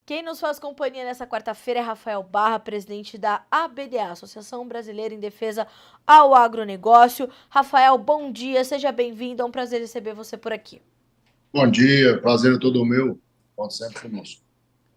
Quem nos faz companhia nessa quarta-feira é Rafael Barra, presidente da ABDA, Associação Brasileira em Defesa ao Agronegócio. Rafael, bom dia, seja bem-vindo, é um prazer receber você por aqui. Bom dia, prazer é todo meu. Conte sempre conosco.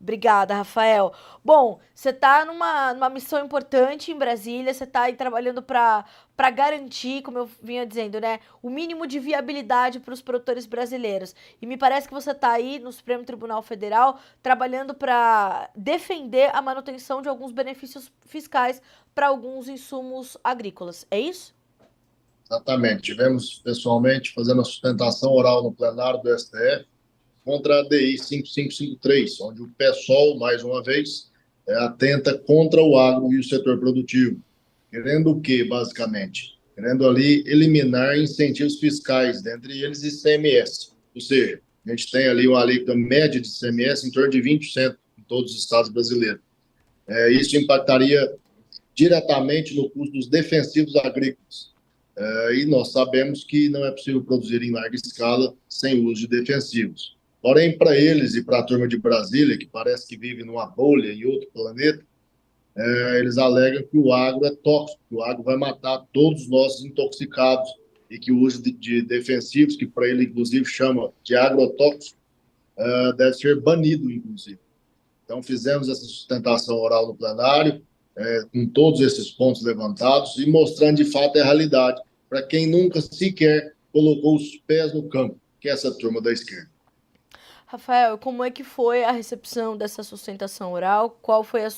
Obrigada, Rafael. Bom, você está numa missão importante em Brasília, você está aí trabalhando para garantir, como eu vinha dizendo, né, o mínimo de viabilidade para os produtores brasileiros. E me parece que você está aí no Supremo Tribunal Federal trabalhando para defender a manutenção de alguns benefícios fiscais para alguns insumos agrícolas. É isso? Exatamente. Tivemos pessoalmente fazendo a sustentação oral no plenário do STF contra a DI 5553, onde o PSOL, mais uma vez, atenta contra o agro e o setor produtivo. Querendo o quê, basicamente? Querendo ali eliminar incentivos fiscais, dentre eles ICMS. Ou seja, a gente tem ali uma alíquota média de ICMS em torno de 20% em todos os estados brasileiros. Isso impactaria diretamente no custo dos defensivos agrícolas. E nós sabemos que não é possível produzir em larga escala sem uso de defensivos. Porém, para eles e para a turma de Brasília, que parece que vive numa bolha em outro planeta, eles alegam que o agro é tóxico, que o agro vai matar todos nós intoxicados e que o uso de defensivos, que para ele inclusive chama de agrotóxico, deve ser banido, inclusive. Então, fizemos essa sustentação oral no plenário, com todos esses pontos levantados e mostrando de fato a realidade para quem nunca sequer colocou os pés no campo, que é essa turma da esquerda. Rafael, como é que foi a recepção dessa sustentação oral? Qual foi o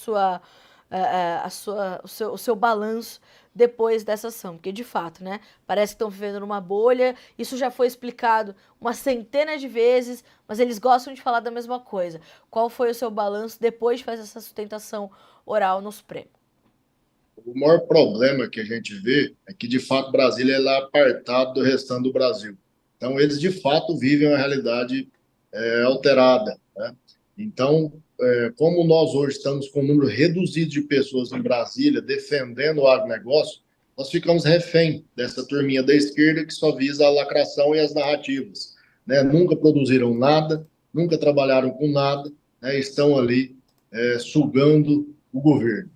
seu balanço depois dessa ação? Porque, de fato, né, parece que estão vivendo numa bolha, isso já foi explicado uma centena de vezes, mas eles gostam de falar da mesma coisa. Qual foi o seu balanço depois de fazer essa sustentação oral no Supremo? O maior problema que a gente vê é que, de fato, Brasília é apartado do restante do Brasil. Então, eles, de fato, vivem uma realidade alterada, né? Então, como nós hoje estamos com um número reduzido de pessoas em Brasília defendendo o agronegócio, nós ficamos refém dessa turminha da esquerda que só visa a lacração e as narrativas, né? Nunca produziram nada, nunca trabalharam com nada, né? Estão ali sugando o governo.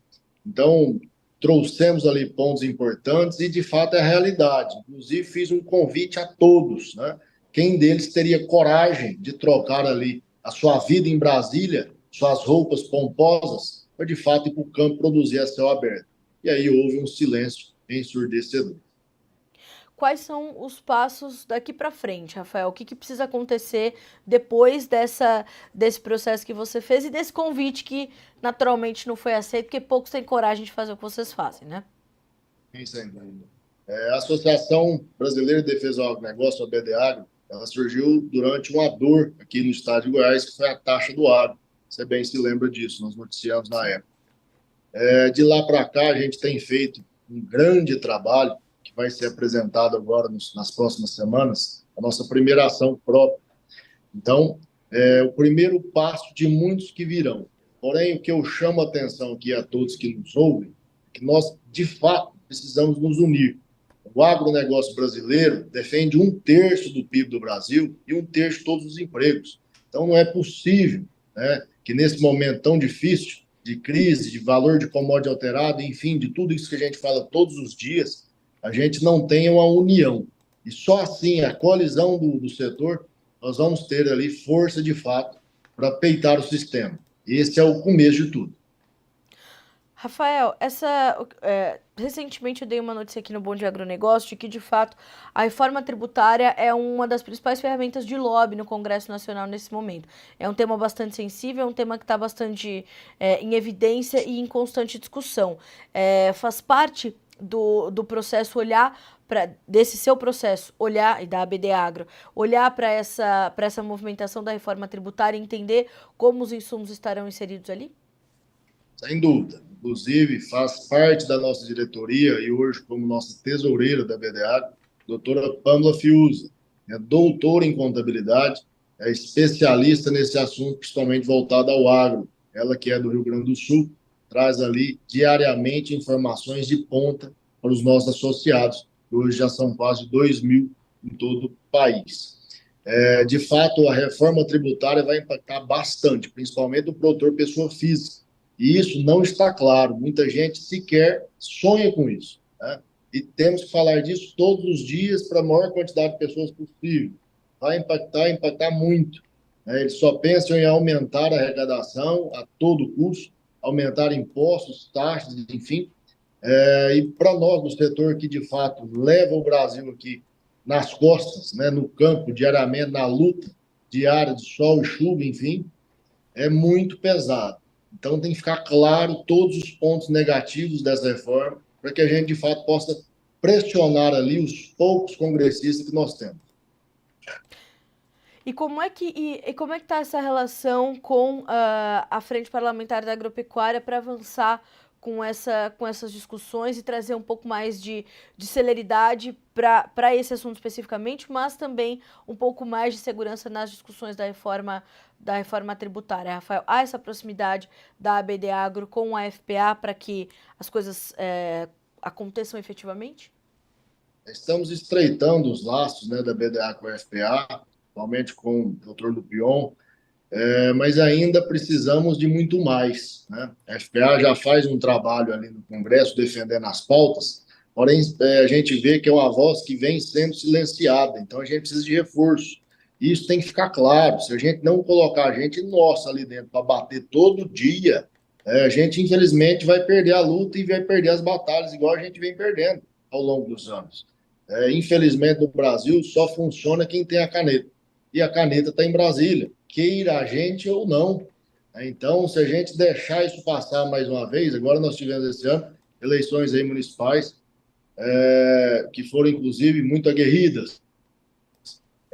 Então, trouxemos ali pontos importantes e, de fato, é a realidade. Inclusive, fiz um convite a todos, né? Quem deles teria coragem de trocar ali a sua vida em Brasília, suas roupas pomposas, para, de fato, ir para o campo produzir a céu aberto. E aí houve um silêncio ensurdecedor. Quais são os passos daqui para frente, Rafael? O que precisa acontecer depois desse processo que você fez e desse convite que naturalmente não foi aceito, porque poucos têm coragem de fazer o que vocês fazem, né? Sem dúvida. A Associação Brasileira de Defesa do Agronegócio, a BDAgro, ela surgiu durante uma dor aqui no estado de Goiás, que foi a taxa do agro. Você bem se lembra disso, nós noticiamos na época. De lá para cá, a gente tem feito um grande trabalho, que vai ser apresentado agora nas próximas semanas, a nossa primeira ação própria. Então, o primeiro passo de muitos que virão. Porém, o que eu chamo a atenção aqui a todos que nos ouvem, é que nós, de fato, precisamos nos unir. O agronegócio brasileiro defende um terço do PIB do Brasil e um terço de todos os empregos. Então, não é possível, né, que nesse momento tão difícil, de crise, de valor de commodity alterado, enfim, de tudo isso que a gente fala todos os dias, a gente não tenha uma união. E só assim, a coalizão do setor, nós vamos ter ali força de fato para peitar o sistema. Esse é o começo de tudo. Rafael, recentemente eu dei uma notícia aqui no Bom Dia Agronegócio de que, de fato, a reforma tributária é uma das principais ferramentas de lobby no Congresso Nacional nesse momento. É um tema bastante sensível, é um tema que está bastante em evidência e em constante discussão. Faz parte do processo olhar desse seu processo, olhar, e da ABD Agro, olhar para essa movimentação da reforma tributária e entender como os insumos estarão inseridos ali? Sem dúvida. Inclusive, faz parte da nossa diretoria e hoje, como nossa tesoureira da BDA, doutora Pamela Fiuza, é doutora em contabilidade, é especialista nesse assunto, principalmente voltado ao agro. Ela, que é do Rio Grande do Sul, traz ali diariamente informações de ponta para os nossos associados, que hoje já são quase 2.000 em todo o país. De fato, a reforma tributária vai impactar bastante, principalmente o produtor pessoa física. E isso não está claro. Muita gente sequer sonha com isso, né? E temos que falar disso todos os dias para a maior quantidade de pessoas possível. Vai impactar muito, né? Eles só pensam em aumentar a arrecadação a todo custo, aumentar impostos, taxas, enfim. E para nós, do setor que de fato leva o Brasil aqui nas costas, né, no campo, diariamente, na luta diária de sol e chuva, enfim, é muito pesado. Então tem que ficar claro todos os pontos negativos dessa reforma para que a gente de fato possa pressionar ali os poucos congressistas que nós temos. E como é que está essa relação com a Frente Parlamentar da Agropecuária para avançar com essas discussões e trazer um pouco mais de celeridade para esse assunto especificamente, mas também um pouco mais de segurança nas discussões da reforma tributária? Rafael, há essa proximidade da ABD Agro com a FPA para que as coisas aconteçam efetivamente? Estamos estreitando os laços, né, da BDA com a FPA, principalmente com o doutor Lupion, mas ainda precisamos de muito mais, né? A FPA já faz um trabalho ali no Congresso defendendo as pautas, porém a gente vê que é uma voz que vem sendo silenciada, então a gente precisa de reforço. Isso tem que ficar claro. Se a gente não colocar a gente nossa ali dentro para bater todo dia, a gente infelizmente vai perder a luta e vai perder as batalhas igual a gente vem perdendo ao longo dos anos. Infelizmente no Brasil só funciona quem tem a caneta e a caneta está em Brasília, queira a gente ou não. Então, se a gente deixar isso passar mais uma vez, agora nós tivemos esse ano eleições aí municipais, que foram inclusive muito aguerridas.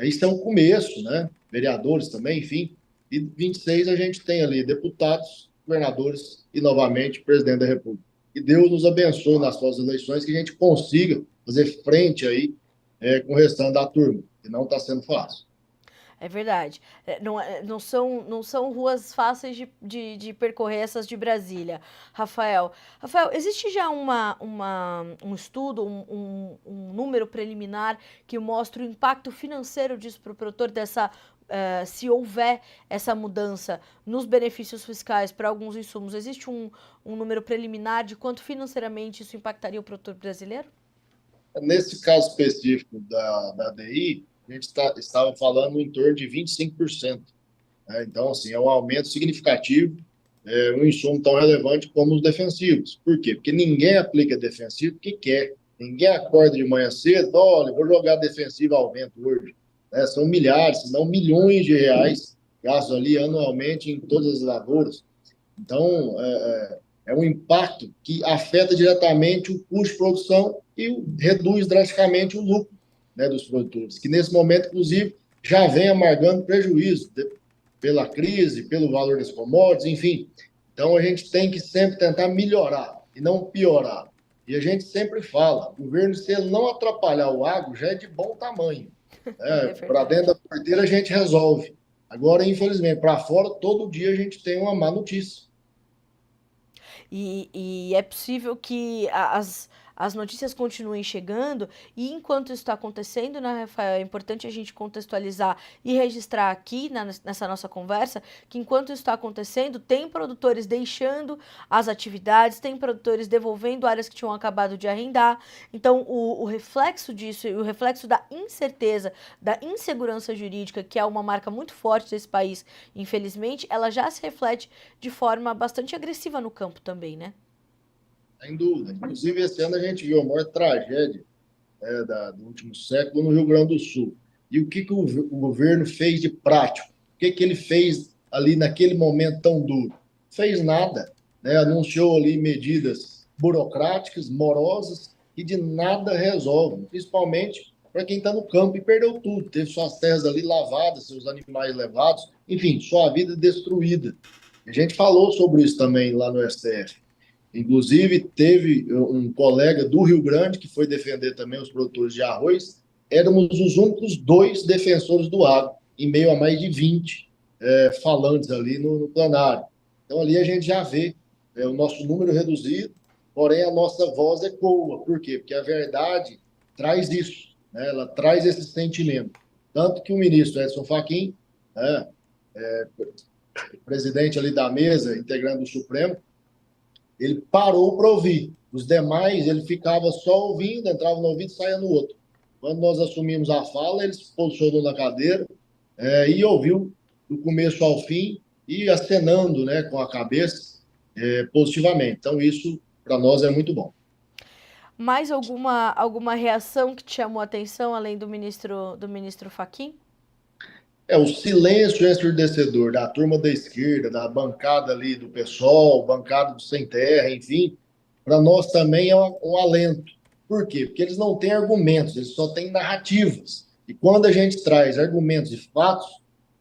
Isso é um começo, né? Vereadores também, enfim. E 26 a gente tem ali deputados, governadores e novamente presidente da República. E Deus nos abençoe nas próximas eleições que a gente consiga fazer frente aí com o restante da turma, que não está sendo fácil. É verdade. Não são ruas fáceis de percorrer essas de Brasília. Rafael, existe já um estudo, um número preliminar que mostra o impacto financeiro disso para o produtor se houver essa mudança nos benefícios fiscais para alguns insumos? Existe um número preliminar de quanto financeiramente isso impactaria o produtor brasileiro? Nesse caso específico da DI, a gente estava falando em torno de 25%. Né? Então, assim, é um aumento significativo, um insumo tão relevante como os defensivos. Por quê? Porque ninguém aplica defensivo porque quer. Ninguém acorda de manhã cedo, olha, vou jogar defensivo aumento hoje. São milhares, se não milhões de reais gastos ali anualmente em todas as lavouras. Então, é um impacto que afeta diretamente o custo de produção e reduz drasticamente o lucro, né, dos produtores, que nesse momento, inclusive, já vem amargando prejuízo pela crise, pelo valor das commodities, enfim. Então, a gente tem que sempre tentar melhorar e não piorar. E a gente sempre fala, o governo, se ele não atrapalhar o agro, já é de bom tamanho. Para dentro da porteira a gente resolve. Agora, infelizmente, para fora, todo dia a gente tem uma má notícia. E é possível que as notícias continuem chegando, e enquanto isso está acontecendo, né, Rafael, é importante a gente contextualizar e registrar aqui nessa nossa conversa que enquanto isso está acontecendo, tem produtores deixando as atividades, tem produtores devolvendo áreas que tinham acabado de arrendar. Então, o reflexo disso e o reflexo da incerteza, da insegurança jurídica, que é uma marca muito forte desse país, infelizmente, ela já se reflete de forma bastante agressiva no campo também, né? Sem dúvida. Inclusive, esse ano a gente viu a maior tragédia do último século no Rio Grande do Sul. E o que o governo fez de prático? O que ele fez ali naquele momento tão duro? Fez nada. Né? Anunciou ali medidas burocráticas, morosas, que de nada resolvem, principalmente para quem está no campo e perdeu tudo. Teve suas terras ali lavadas, seus animais levados, enfim, sua vida destruída. A gente falou sobre isso também lá no STF. Inclusive, teve um colega do Rio Grande que foi defender também os produtores de arroz. Éramos os únicos dois defensores do agro, em meio a mais de 20 falantes ali no plenário. Então, ali a gente já vê o nosso número reduzido, porém a nossa voz ecoa. Por quê? Porque a verdade traz isso, né? Ela traz esse sentimento. Tanto que o ministro Edson Fachin, né, presidente ali da mesa, integrando o Supremo, ele parou para ouvir. Os demais, ele ficava só ouvindo, entrava no ouvido e saía no outro. Quando nós assumimos a fala, ele se posicionou na cadeira e ouviu do começo ao fim e acenando, né, com a cabeça positivamente. Então, isso para nós é muito bom. Mais alguma reação que te chamou a atenção, além do ministro Fachin? O silêncio ensurdecedor da turma da esquerda, da bancada ali do PSOL, bancada do Sem Terra, enfim, para nós também é um alento. Por quê? Porque eles não têm argumentos, eles só têm narrativas. E quando a gente traz argumentos e fatos,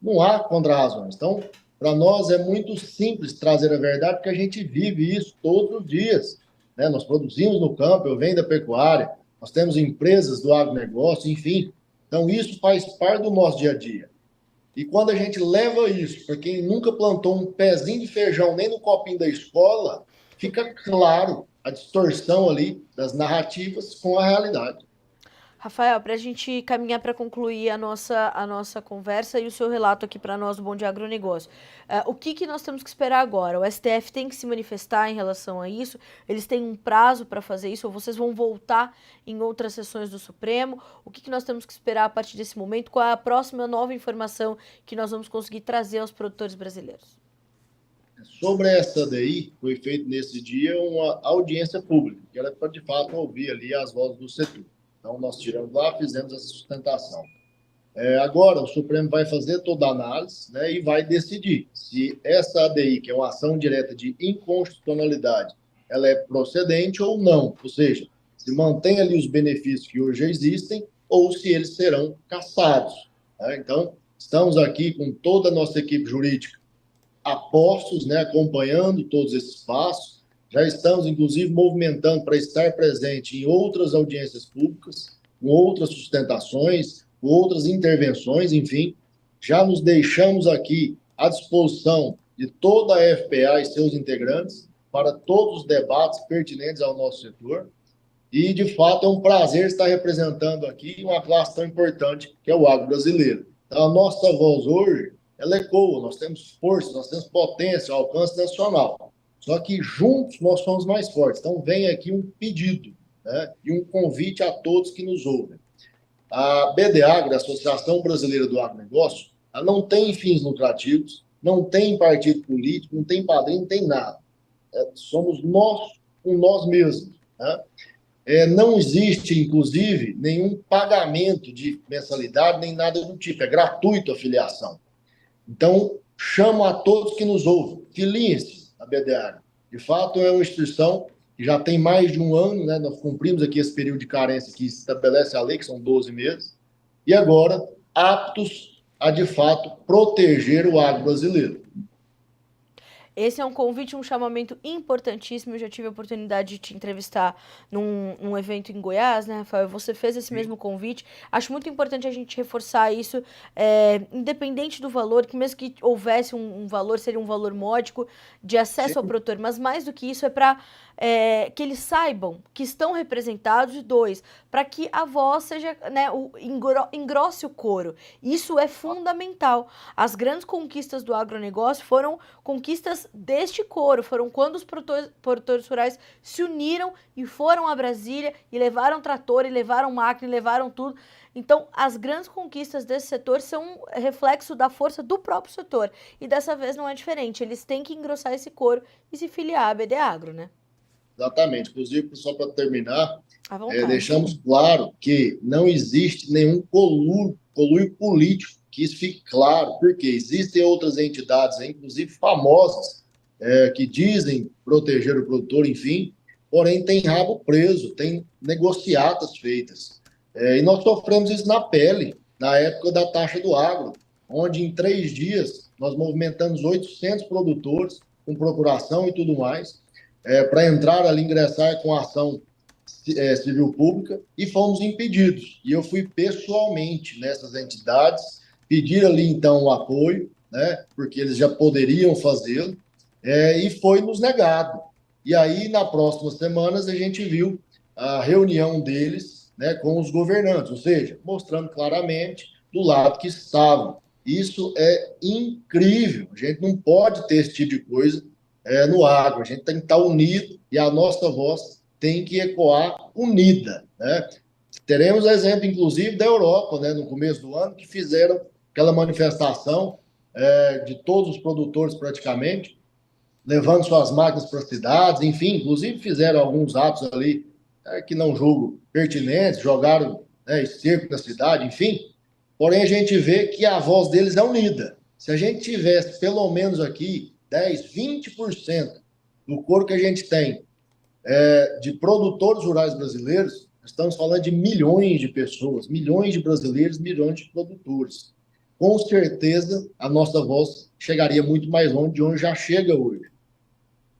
não há contra-razões. Então, para nós é muito simples trazer a verdade, porque a gente vive isso todos os dias. Né? Nós produzimos no campo, eu venho da pecuária, nós temos empresas do agronegócio, enfim. Então, isso faz parte do nosso dia a dia. E quando a gente leva isso para quem nunca plantou um pezinho de feijão nem no copinho da escola, fica claro a distorção ali das narrativas com a realidade. Rafael, para a gente caminhar para concluir a nossa conversa e o seu relato aqui para nós do Bom Dia Agronegócio, o que nós temos que esperar agora? O STF tem que se manifestar em relação a isso? Eles têm um prazo para fazer isso? Ou vocês vão voltar em outras sessões do Supremo? O que nós temos que esperar a partir desse momento? Qual é a próxima nova informação que nós vamos conseguir trazer aos produtores brasileiros? Sobre essa daí, foi feito nesse dia uma audiência pública, que era para, de fato, ouvir ali as vozes do setor. Então, nós tiramos lá, fizemos essa sustentação. Agora, o Supremo vai fazer toda a análise, né, e vai decidir se essa ADI, que é uma ação direta de inconstitucionalidade, ela é procedente ou não. Ou seja, se mantém ali os benefícios que hoje existem ou se eles serão cassados. Né? Então, estamos aqui com toda a nossa equipe jurídica a postos, né, acompanhando todos esses passos. Já estamos, inclusive, movimentando para estar presente em outras audiências públicas, com outras sustentações, com outras intervenções, enfim. Já nos deixamos aqui à disposição de toda a FPA e seus integrantes para todos os debates pertinentes ao nosso setor. E, de fato, é um prazer estar representando aqui uma classe tão importante que é o agro brasileiro. Então, a nossa voz hoje ela ecoa, nós temos força, nós temos potência, alcance nacional. Só que juntos nós somos mais fortes. Então vem aqui um pedido, né, e um convite a todos que nos ouvem. A BDAgro, a Associação Brasileira do Agronegócio, ela não tem fins lucrativos, não tem partido político, não tem padrinho, não tem nada. Somos nós com nós mesmos. Né? Não existe, inclusive, nenhum pagamento de mensalidade, nem nada do tipo. É gratuito a filiação. Então, chamo a todos que nos ouvem, filiem-se a BDAgro. De fato, é uma instituição que já tem mais de um ano, né? Nós cumprimos aqui esse período de carência que estabelece a lei, que são 12 meses, e agora aptos a, de fato, proteger o agro brasileiro. Esse é um convite, um chamamento importantíssimo. Eu já tive a oportunidade de te entrevistar num evento em Goiás, né, Rafael? Você fez esse mesmo convite. Acho muito importante a gente reforçar isso, independente do valor, que mesmo que houvesse um valor, seria um valor módico de acesso ao produtor. Mas mais do que isso, é para que eles saibam que estão representados, e dois, para que a voz seja, né, engrosse o coro. Isso é fundamental. As grandes conquistas do agronegócio foram conquistas deste coro, foram quando os produtores rurais se uniram e foram a Brasília e levaram trator, e levaram máquina, e levaram tudo. Então, as grandes conquistas desse setor são reflexo da força do próprio setor. E dessa vez não é diferente. Eles têm que engrossar esse coro e se filiar à BDAgro, né? Exatamente. Inclusive, só para terminar, deixamos claro que não existe nenhum conluio político, que isso fique claro, porque existem outras entidades, inclusive famosas, que dizem proteger o produtor, enfim, porém tem rabo preso, tem negociatas feitas. E nós sofremos isso na pele, na época da taxa do agro, onde em 3 dias nós movimentamos 800 produtores com procuração e tudo mais, para entrar ali, ingressar com ação civil pública, e fomos impedidos. E eu fui pessoalmente nessas entidades, pedir ali então o apoio, né, porque eles já poderiam fazê-lo, e foi nos negado. E aí, nas próximas semanas, a gente viu a reunião deles, né, com os governantes, ou seja, mostrando claramente do lado que estavam. Isso é incrível. A gente não pode ter esse tipo de coisa no agro. A gente tem que estar unido e a nossa voz tem que ecoar unida, né? Teremos exemplo, inclusive, da Europa, né, no começo do ano, que fizeram aquela manifestação de todos os produtores praticamente, levando suas máquinas para as cidades, enfim, inclusive fizeram alguns atos ali que não julgo pertinentes, jogaram esterco na cidade, enfim. Porém, a gente vê que a voz deles é unida. Se a gente tivesse pelo menos aqui 10, 20% do coro que a gente tem de produtores rurais brasileiros, estamos falando de milhões de pessoas, milhões de brasileiros, milhões de produtores. Com certeza, a nossa voz chegaria muito mais longe de onde já chega hoje.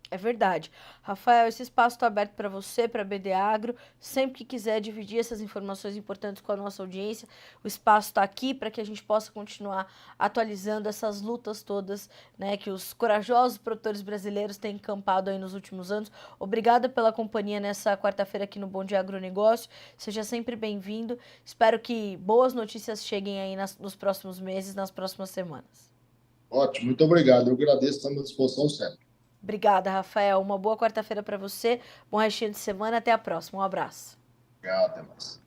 É verdade. Rafael, esse espaço está aberto para você, para a BD Agro. Sempre que quiser dividir essas informações importantes com a nossa audiência, o espaço está aqui para que a gente possa continuar atualizando essas lutas todas, né, que os corajosos produtores brasileiros têm encampado aí nos últimos anos. Obrigada pela companhia nessa quarta-feira aqui no Bom Dia Agronegócio. Seja sempre bem-vindo. Espero que boas notícias cheguem aí nos próximos meses, nas próximas semanas. Ótimo, muito obrigado. Eu agradeço, estamos à disposição sempre. Obrigada, Rafael. Uma boa quarta-feira para você. Bom restinho de semana. Até a próxima. Um abraço. Obrigado, até mais.